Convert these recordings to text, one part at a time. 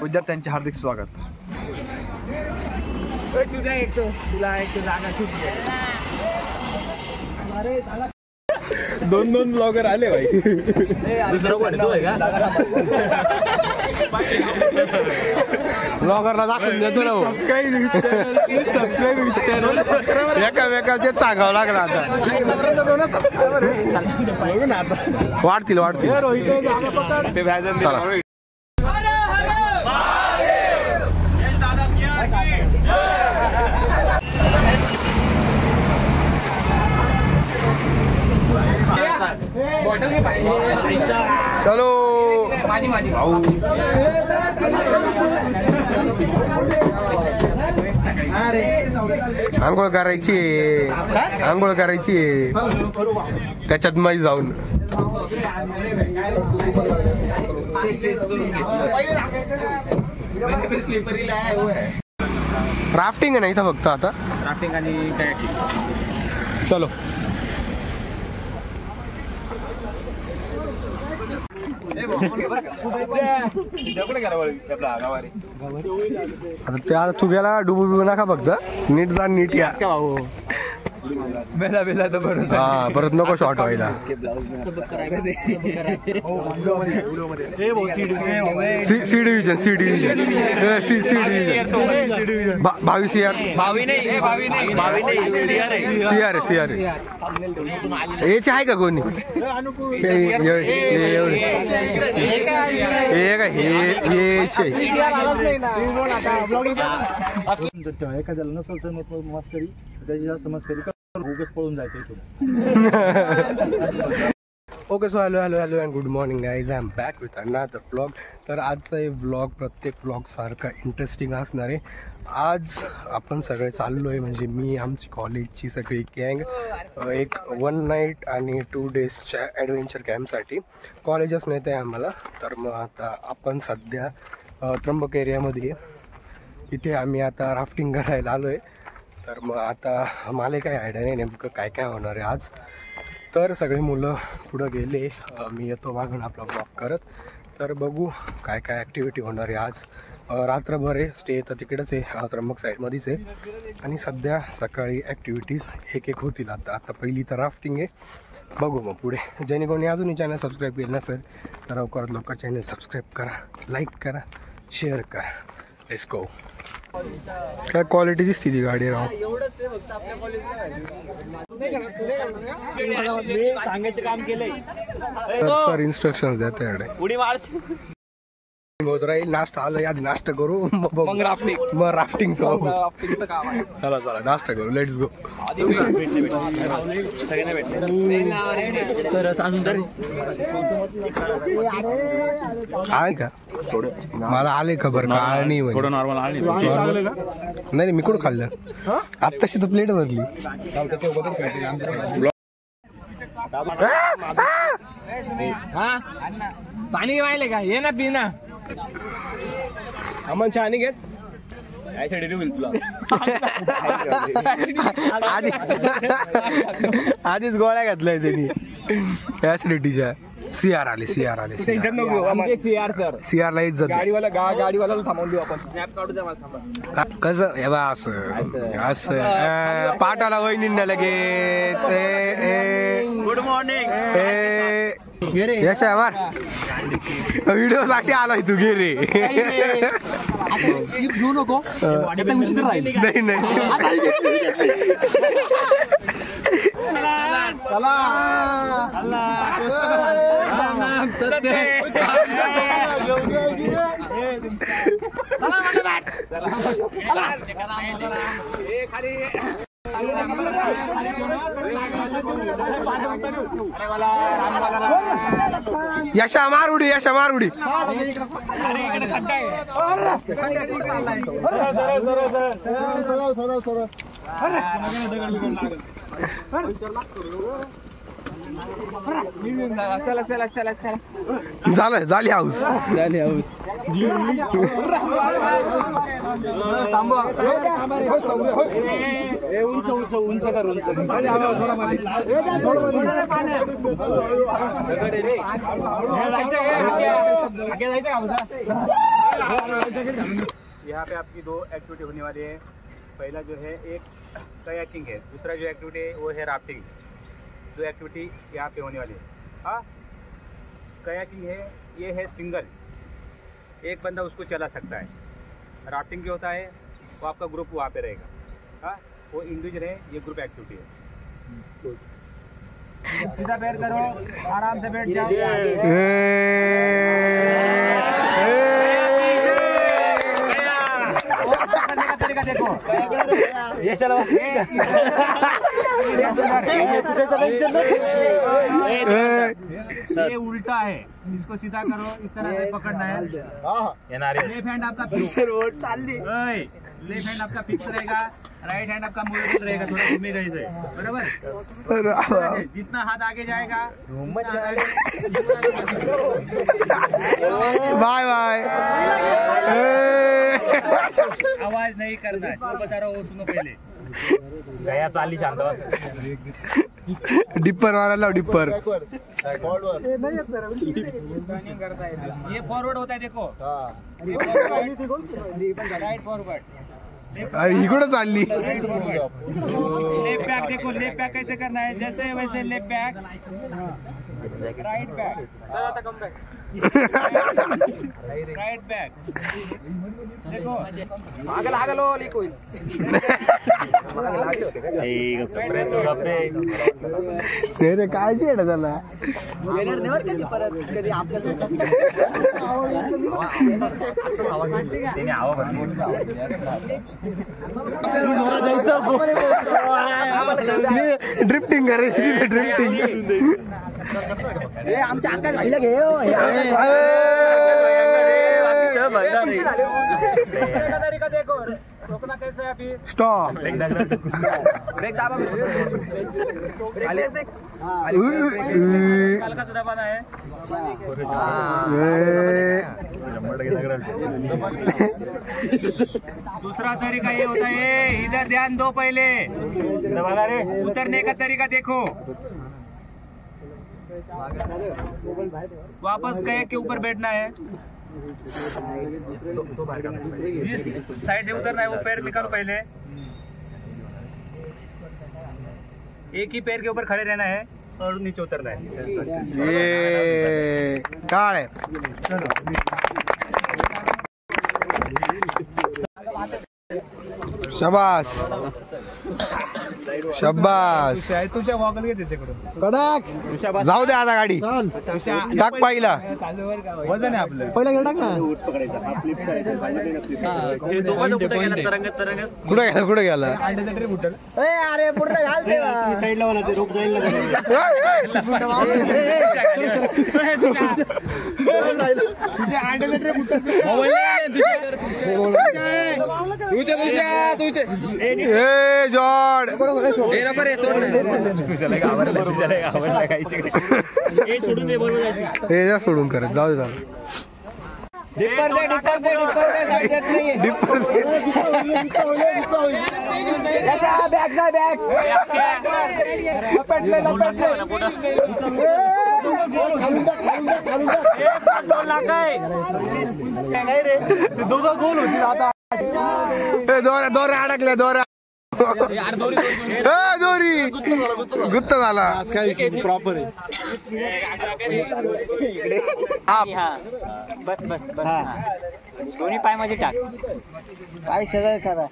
विद्यार्थ्यांचे हार्दिक स्वागत. दोन ब्लॉगर आले भाई. ब्लॉगरला दाखवून देतो ना. सबस्क्राईब एका तेच सांगावं लागलं आता. वाढतील चलो आंघोळ करायची त्याच्यात मै जाऊन. राफ्टिंग आहे ना इथं फक्त आता. राफ्टिंग आणि कायाकिंग. चलो आता त्या तुझ्याला डुबू नका फक्त. नीट जा नीट या. बेला तर परत नको शॉर्ट व्हायला. सी डिव्हिजन 22 CR याचे आहे का कोणी. एखाद्याला नसल मस्करी त्याची जास्त मस्करी पळून जायचं इथून. Okay so hello and good morning guys. I am back with another vlog. तर आजचा हे व्लॉग प्रत्येक व्लॉग सारखा इंटरेस्टिंग असणार आहे. आज आपण सगळे चाललो आहे म्हणजे मी आमची कॉलेजची सगळी गँग एक 1 नाईट आणि 2 डेजच्या ॲडव्हेंचर कॅम्पसाठी. कॉलेजच नाही आहे आम्हाला. तर मग आता आपण सध्या त्र्यंबक एरियामध्ये इथे आम्ही आता राफ्टिंग करायला आलो आहे. तर मग आता मला काही आयडिया नाही नेमकं काय होणार आहे आज. तर सगळे मुलं पुढं गेले. मी येतो मागून आपला ब्लॉग करत. तर बघू काय ॲक्टिव्हिटी होणार आहे आज. रात्रभर आहे स्टे तर तिकडेच आहे त्र्यंबक साईडमध्येच आहे. आणि सध्या सकाळी ॲक्टिव्हिटीज एक होतील. आता पहिली तर राफ्टिंग आहे. बघू मग पुढे. ज्याने कोणी अजूनही चॅनल सबस्क्राईब केलं नसेल तर लवकर चॅनल सबस्क्राईब करा, लाईक करा, शेअर करा. Let's go. काय क्वालिटी दिसती ती गाडी राव. सांगायचं काम केलंय सर इन्स्ट्रक्शन देते उडी मार. होत राहील. नाश्ता आलं आधी नाश्ता करू मग राफ्टिंग चला नाश्ता करू. Let's go. आहे का मला आले खबर का नाही. नाही मी कुठं खाल्लं आत्ताशी तर प्लेट भरली. पाणी वाहिले का ये ना पी ना. आम्हाला चहानी घेत आधीच गोळ्या घातलाय त्यांनी ऍसिडिटीच्या. CR आले CR ला इज्जत. गाडीवाला थांबवून देऊ आपण. कसं हे बा असं पाटाला वहिनींना लगेच. गुड मॉर्निंग यशा मार व्हिडिओ साठी आलाय तू. गे रे घेऊ नको नाही यशा मारुडी झाली हाऊस उंच कर उंच यहाँ पे आपकी 2 एक्टिविटी होने वाली है। पहला जो है एक कयाकिंग है, दूसरा जो एक्टिविटी है वो है राफ्टिंग। 2 एक्टिविटी यहाँ पे होने वाली है। हाँ, कयाकिंग है, ये है सिंगल, एक बंदा उसको चला सकता है। राफ्टिंग जो होता है वो आपका ग्रुप वहाँ पे रहेगा। हाँ, वो इंडिविजुअल है, ये ग्रुप एक्टिविटी है। सीधा पैर करो, आराम से बैठ जाओ। देखो ये चलो ये उल्टा है, इसको सीधा करो, इस तरह से पकड़ना है। लेफ्ट हैंड आपका लेफ्ट हैंड आपका फिक्स रहेगा, राइट हैंड आपका मूवमेंट रहेगा, थोड़ा घूमेगा इसे, बराबर। जितना हाथ आगे जाएगा बाय बाय। आवाज नहीं करना है, जो बता रहा हूँ वो सुनो पहले। गया चाली शांत डिप्पर मारायला डिप्पर। ये फॉरवर्ड होता है, देखो राइट फॉरवर्ड, अरे ही कुठं चालली? Left back. देखो लेफ्ट बैक कैसे करना है, जैसे वैसे left back, right back, right back. देखो आगल आगल कोई रे काळजी आहे ना त्याला। ड्रिफ्टिंग करायची, ड्रिफ्टिंग। आमच्या आकाश भाईला घे। देखो रोकना कैसे है अभी, स्टॉप। ब्रेक दाबा, हल्का सा दबाना है। दूसरा तरीका ये होता है, इधर ध्यान दो, पहले उतरने का तरीका देखो। वापस कयाक के ऊपर बैठना है, जिस साइड से उतरना है वो पैर निकालो पहले। एक ही पैर के ऊपर खड़े रहना है और नीचे उतरना है। ये काळ आहे। शाबास शाबास। तुझ्या वॉकल घे त्याच्याकडून कडक जाऊ दे आता गाडी टाक पहिला। वजन आहे आपलं, पहिला गेला टाक ना। कुठे गेला? अंड्याचा ट्रे फुटल। अरे पुढे घाल ते साईडला वाला ते रोप जाईल ना। तुझ्या अंड्याचा ट्रे फुटल। ए जॉर्ड हे जा सोडून करत जाऊ दे त्याला। डिप्पर दे साईड देत नाहीये। डिप्पर बॅग जा बॅग लपटले गोल होती आता। दोऱ्या अडकल्या, दोऱ्या दोरी गुत्त झाला। प्रॉपर आहे। बस दोन्ही पाय मध्ये टाक, पाय सगळं करा।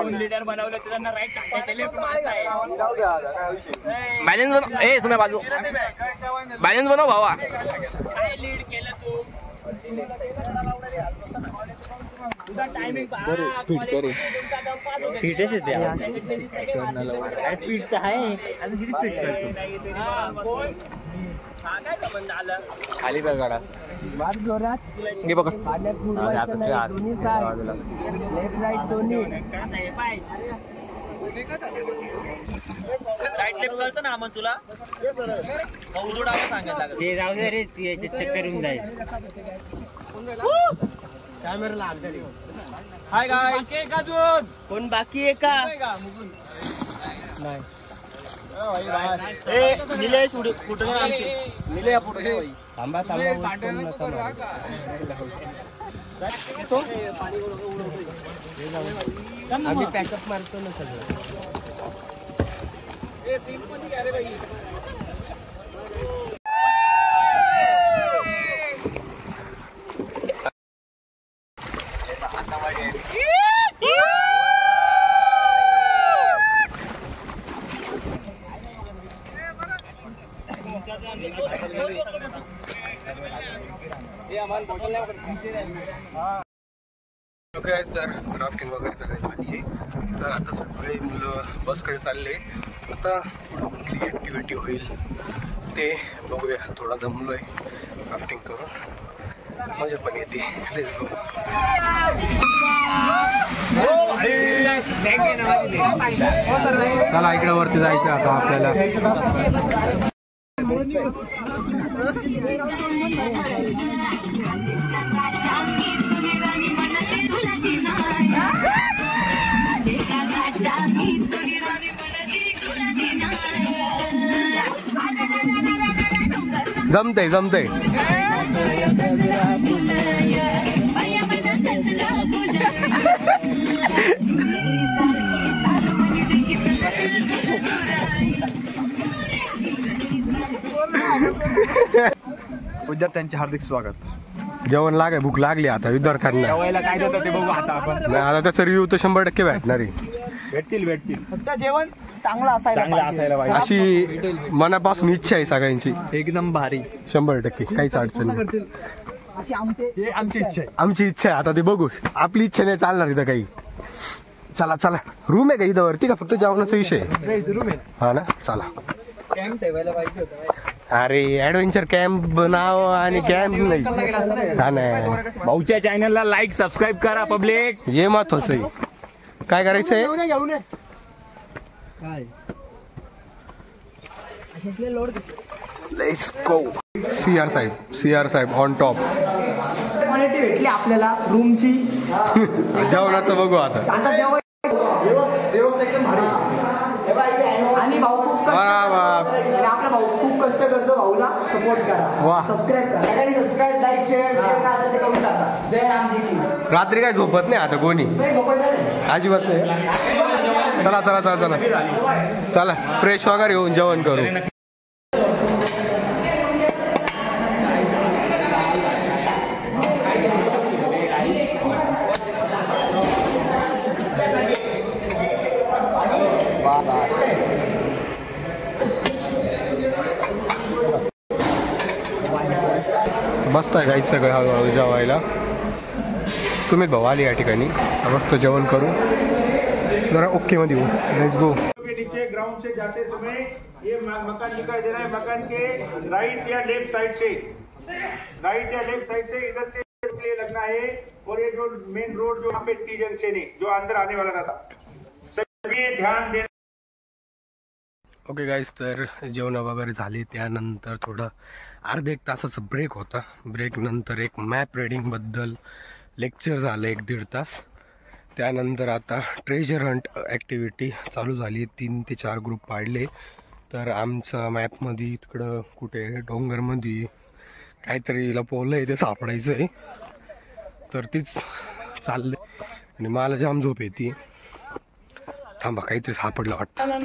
लीडर बनवलं त्यांना राईट सांगायचं, लेफ्ट मारायचं। बॅलन्स बनव, ए सुम्या बाजू बॅलन्स बनव भावा। काय लीड केलं तू? तुझा टायमिंग फिटच येते, फिट आहे किती फिट करतो। खाली बघ गाडा घे बघ, लेफ्ट राईट दोन्ही राईट लेफ्ट कळतं ना आम्हाला तुला? सांगायला लागेल ते जाऊ दे रे, चक्कर येऊन जाईल। कॅमेराला हाय गाइस, कोण बाकी आहे का? नाही निलेश कुठे निले या फोटो थांबा आम्ही पॅकअप मारतो ना सगळं. तर राफ्टिंग वगैरे सगळे झाली आहे. तर आता सगळे मुलं बसकडे चालले. आता पुढं कुठली ॲक्टिव्हिटी होईल ते बघूया. थोडा दमलो आहे राफ्टिंग करून, मजा पण येते. Let's go. चला इकडे वरती जायचं आता आपल्याला. जमतंय जमतंय. विद्यार्थ्यांचे हार्दिक स्वागत. जेवण लागे, भूक लागली आता विद्यार्थ्यांना. काय देतं ते बघू आता आपण. नाही, आता त्याचा रिव्ह्यू तर 100% भेटणार आहे. भेटतील. फक्त जेवण चांगलं असायला पाहिजे. अशी मनापासून इच्छा आहे सगळ्यांची. एकदम भारी. 100% काहीच अडचण नाही. अशी आमची इच्छा आहे. आमची इच्छा आहे. आता ते बघू. आपली इच्छा नाही चालणार इथं काही. चला चला. रूम आहे का इथं वरती, का फक्त जेवणाचा विषय आहे? हा ना, चला. कॅम्प ठेवायला पाहिजे होतं. अरे ऍडव्हेंचर कॅम्प नाव आणि कॅम्प नाही. हा नाही, भाऊच्या चॅनलला लाईक सबस्क्राईब करा पब्लिक. हे महत्वाचं आहे. काय करायचंय? काय अशातले लोड लेट्स गो. सीआर साहेब ऑन टॉप. क्वालिटी भेटली आपल्याला रूमची. जेवणाचं बघू आता. आता जेवण व्यवस्था एकदम भारी. आणि भाऊ खूप आपला भाऊ खूप कष्ट करतो. भाऊला सपोर्ट करा, वा. सबस्क्राईब करा. सगळ्यांनी सबस्क्राईब, लाईक, शेअर काय असेल ते करून टाका. जय रामजी की. रात्री काय झोपत नाही आता कोणी, अजिबात नाही. चला चला चला चला चला. फ्रेश वगैरे होऊन जेवण करू. मस्त आहे गाईच सगळं हळूहळू जेवायला. सुमित भाऊ आली या ठिकाणी. मस्त जेवण करू जरा. ओके मध्ये लेट्स गो. नीचे ग्राउंड से जाते समय ये मकान दिखाई दे रहा है. मकान के राइट या लेफ्ट साइड से इधर से लिए लगना है. और ये जो मेन रोड जो यहाँ पे टी जंक्शन है, जो अंदर आने वाला रास्ता, सभी ध्यान दे. ओके गाईज, तर जेवण वगैरे झाले. त्यानंतर थोडं अर्धा एक तासाचा ब्रेक होता. ब्रेक नंतर एक मॅप रिडिंगबद्दल लेक्चर झालं 1-1.5 तास. त्यानंतर आता ट्रेजर हंट ॲक्टिव्हिटी चालू झाली. 3 ते 4 ग्रुप पाडले. तर आमचा मॅपमध्ये तिकडं कुठे डोंगरमध्ये काहीतरी लपवलं आहे, ते सापडायचं आहे. तर तीच चाललं आणि मला जाम झोप येते. थांबा, काहीतरी सापडलं वाटतं.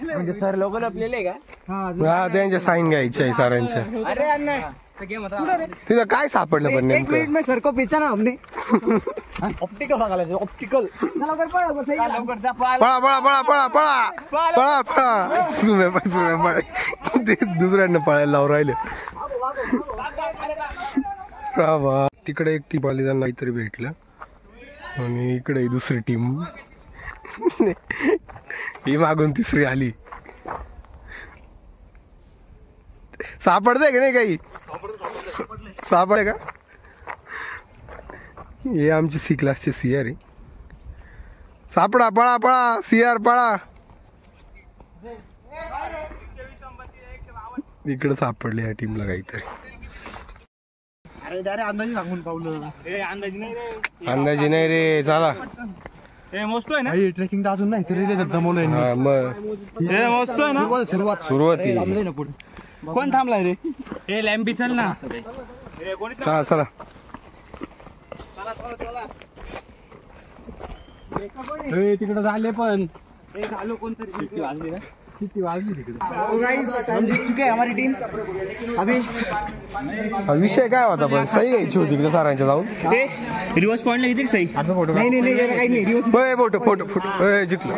म्हणजे सर लोक लपलेले का? हा, त्यांच्या साईन घ्यायच्या आहे सरांच्या. अरे अण्णा तिथं काय सापडलं पण एक मिनिट नेमकं? में सर को पीछा ना हमने. ऑप्टिकल सांगायला. ऑप्टिकल लवकर पळा पळा पळा पळा पळा पळा पळा. सुमे दुसऱ्यांना पळायला लावून राहिले. तिकडे एक टीम आली, त्यांना काहीतरी भेटलं. आणि इकडे दुसरी टीम ही मागून तिसरी आली. सापडतंय का नाही काही? सापडे का? हे आमची सी क्लासचे सीआर आहे. सापडा, पळा पळा सीआर पळा. इकडे सापडले या टीमला काहीतरी. अरे अंदाजी सांगून पावलं. अंदाजी नाही रे. चला, मस्त आहे ना. ट्रेकिंग अजून नाही तरी दमवलंय. हा, मग मस्त आहे ना. सुरुवाती. कोण थांबलाय रे? हे लॅम्पी चल ना. चला चला. तिकडे झाले पण शिट्टी वाजली ना किती वाजली तिकडे. तो गाइस हम जीत चुके हैं हमारी टीम अभी. विषय काय होता पण सही घ्यायची होती तिकडे सरांच्या जाऊन. रिवर्स पॉइंटला किती सही. फोटो नाही नाही नाही काही नाही रिवर्स. फोटो फोटो फोटो जिंकलो.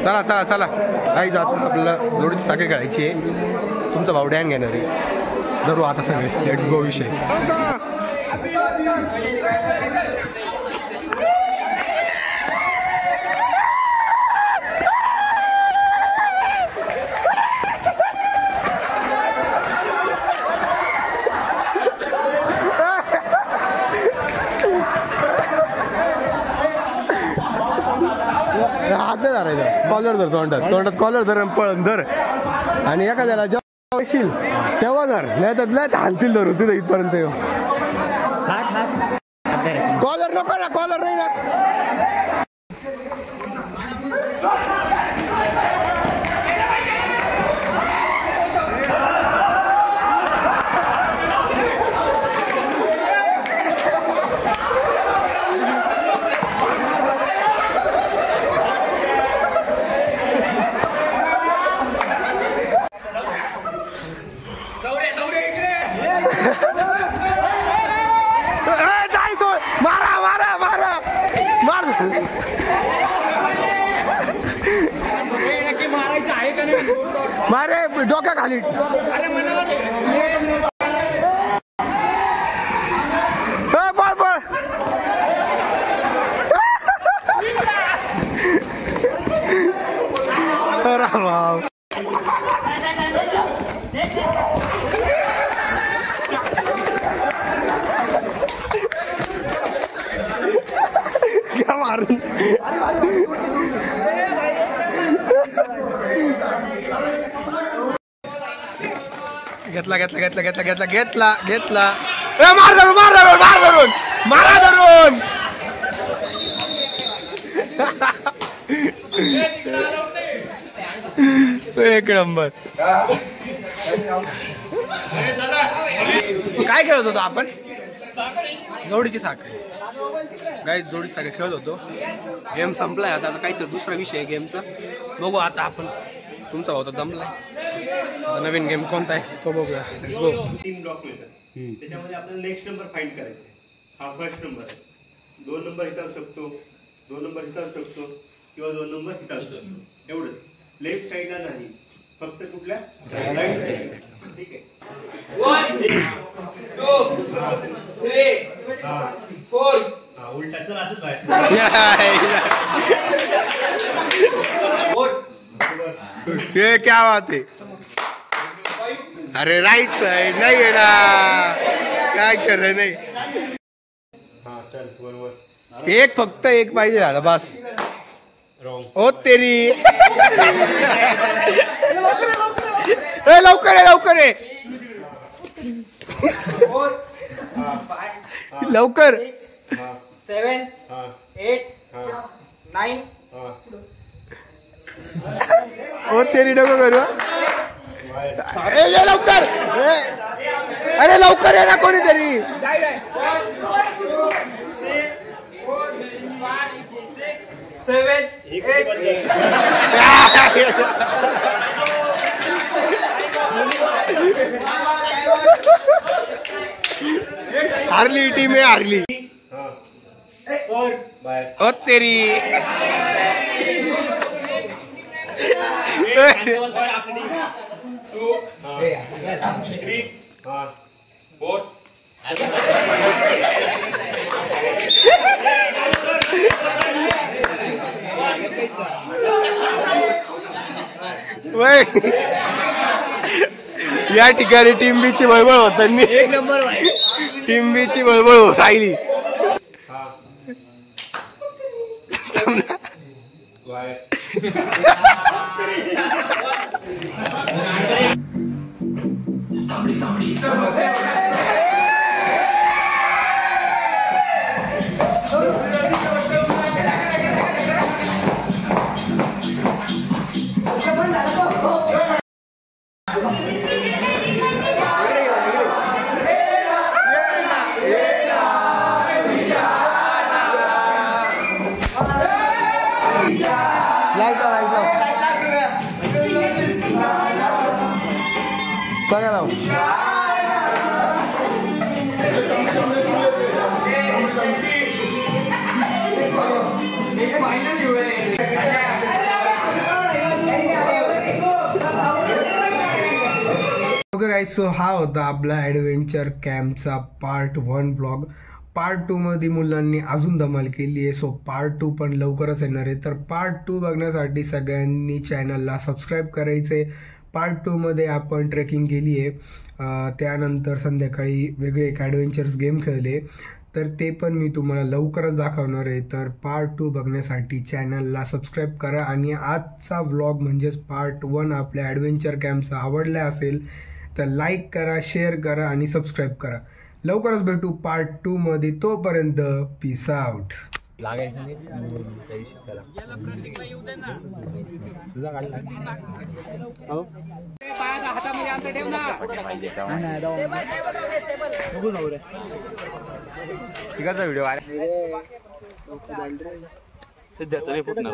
चला चला चला काही जात आपल्याला जोडीची साखळी खेळायची आहे. तुमचा भाऊ डॅन घेणार आहे. धरू आता सगळे लेट्स गो विषय. हात नाही धरायचा. कॉलर धर तोंडात कॉलर धर पळण धर आणि एखाद्याला जेव्हा येशील तेव्हा धर नाही तर नाही हालतील धरून तिथे इथपर्यंत येऊ. कॉलर नको ना कॉलर नाही ना. मारे डोक्या खाली. पळ पळ. राव क्या मारून. घेतला घेतला घेतला घेतला घेतला घेतला घेतला. मार धरून मार धरून मार धरून मारा धरून. एक नंबर. काय खेळत होतो आपण. जोडीची साखळी गाईस जोडीची साखळी खेळत होतो. गेम संपलाय आता काहीतरी दुसरा विषय आहे गेमचा. बघू आता आपण. तुमचा होता दमलाय. नवीन गेम कोणता आहे तो बघूया. Let's go. 3 ब्लॉक मिळतात. त्याच्यामध्ये आपल्याला नेक्स्ट नंबर फाइंड करायचे. हा फर्स्ट नंबर आहे. 2 नंबर इथं असू शकतो, 2 नंबर इथं असू शकतो किंवा 2 नंबर इथं असू शकतो. एवढंच. लेफ्ट साईडला नाही, फक्त कुठल्या राईट साईडला. ठीक आहे. 1 2 3 4. उलटा चल असंच बाहेर. ये क्या बात है. अरे राईट साइड नाही येणार. काय कर रहे नाही. हा चल बरोबर. एक फक्त एक पाहिजे झाला बस. रॉंग. ओ तेरी. लवकर आहे लवकर आहे लवकर. 7 8 9. ओ तेरी नको करू. लवकर. अरे लवकर आहे ना कोणीतरी. 7 हारली टीम आहे हारली. ओ तेरी. या ठिकाणी टीम बी ची बळबळ होताना. एक नंबर टीम बी ची बळबळ राहिली. सगळ्याला ओके गाईज, सो हा होता आपला ॲडव्हेंचर कॅम्पचा पार्ट 1 व्लॉग. पार्ट 2 मध्ये मुलांनी अजून धमाल केली आहे. सो पार्ट 2 पण लवकरच येणार आहे. तर पार्ट 2 बघण्यासाठी सगळ्यांनी चॅनलला सबस्क्राईब करायचे. पार्ट 2 मध्ये आपण ट्रेकिंग केली आहे, त्यानंतर संध्याकाळी वेगळे एक ॲडव्हेंचर्स गेम खेळले, तर ते पण मी तुम्हाला लवकरच दाखवणार आहे. तर पार्ट 2 बघण्यासाठी चॅनलला सबस्क्राईब करा. आणि आजचा व्लॉग म्हणजेच पार्ट 1 आपल्या ॲडव्हेंचर कॅम्पचा आवडला असेल तर लाईक करा, शेअर करा आणि सबस्क्राईब करा. लवकरच भेटू पार्ट 2 मध्ये. तोपर्यंत पीस आउट. लागायचं नाही त्याला तुझा काढला हातामध्ये अंतर ठेव ना. व्हिडिओ सध्याच नाही फुटणार.